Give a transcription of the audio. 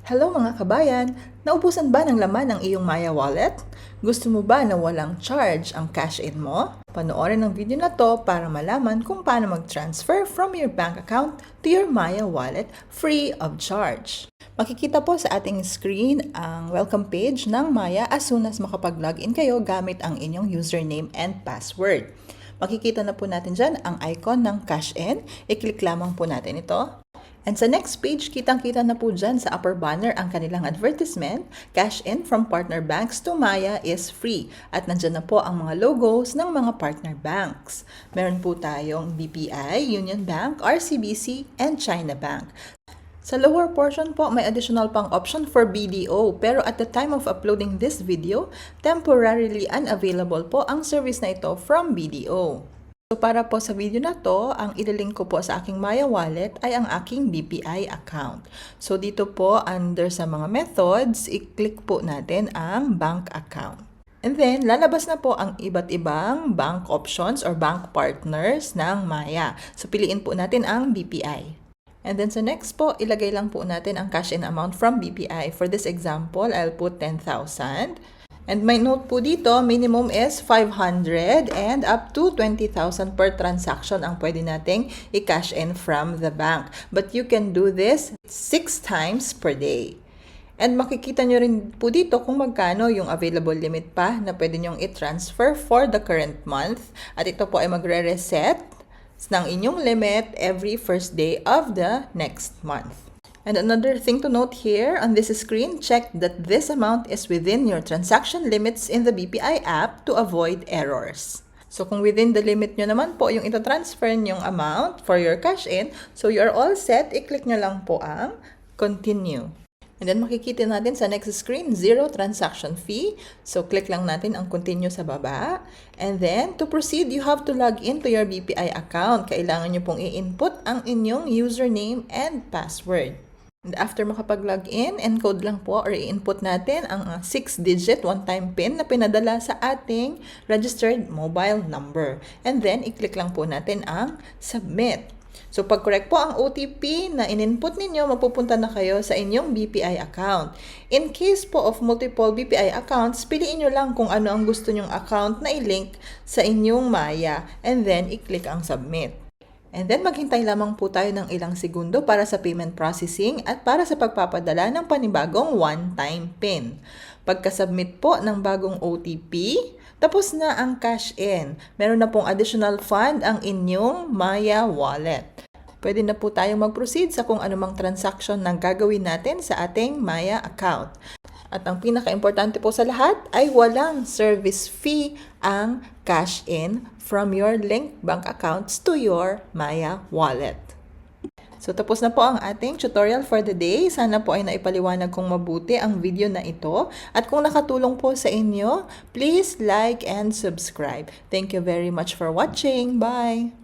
Hello mga kabayan! Naubusan ba ng laman ang iyong Maya wallet? Gusto mo ba na walang charge ang cash-in mo? Panoorin ang video na to para malaman kung paano mag-transfer from your bank account to your Maya wallet free of charge. Makikita po sa ating screen ang welcome page ng Maya as soon as makapag-login kayo gamit ang inyong username and password. Makikita na po natin dyan ang icon ng cash-in. I-click lamang po natin ito. And sa next page, kitang-kita na po dyan sa upper banner ang kanilang advertisement, cash in from partner banks to Maya is free. At nandyan na po ang mga logos ng mga partner banks. Meron po tayong BPI, Union Bank, RCBC, and China Bank. Sa lower portion po, may additional pang option for BDO, pero at the time of uploading this video, temporarily unavailable po ang service na ito from BDO. So para po sa video na to, ang ililink ko po sa aking Maya wallet ay ang aking BPI account. So dito po under sa mga methods, i-click po natin ang bank account. And then lalabas na po ang iba't ibang bank options or bank partners ng Maya. So piliin po natin ang BPI. And then sa next po, ilagay lang po natin ang cash in amount from BPI. For this example, I'll put 10,000. And my note po dito, minimum is 500 and up to 20,000 per transaction ang pwede nating i-cash in from the bank. But you can do this 6 times per day. And makikita nyo rin po dito kung magkano yung available limit pa na pwede nyong i-transfer for the current month. At ito po ay magre-reset ng inyong limit every first day of the next month. And another thing to note here on this screen, check that this amount is within your transaction limits in the BPI app to avoid errors. So kung within the limit nyo naman po yung ito-transfer nyong amount for your cash in, so you are all set, i-click nyo lang po ang continue. And then makikita natin sa next screen, zero transaction fee. So click lang natin ang continue sa baba. And then to proceed, you have to log into your BPI account. Kailangan nyo pong i-input ang inyong username and password. And after makapag-log in, encode lang po or i-input natin ang 6-digit one-time PIN na pinadala sa ating registered mobile number. And then, i-click lang po natin ang submit. So, pag correct po ang OTP na in-input ninyo, mapupunta na kayo sa inyong BPI account. In case po of multiple BPI accounts, piliin nyo lang kung ano ang gusto nyong account na i-link sa inyong Maya. And then, i-click ang submit. And then maghintay lamang po tayo ng ilang segundo para sa payment processing at para sa pagpapadala ng panibagong one-time PIN. Pagka-submit po ng bagong OTP, tapos na ang cash in. Meron na pong additional fund ang inyong Maya wallet. Pwede na po tayong mag-proceed sa kung anumang transaction na gagawin natin sa ating Maya account. At ang pinaka-importante po sa lahat ay walang service fee ang cash in from your linked bank accounts to your Maya wallet. So tapos na po ang ating tutorial for the day. Sana po ay naipaliwanag kong mabuti ang video na ito. At kung nakatulong po sa inyo, please like and subscribe. Thank you very much for watching. Bye!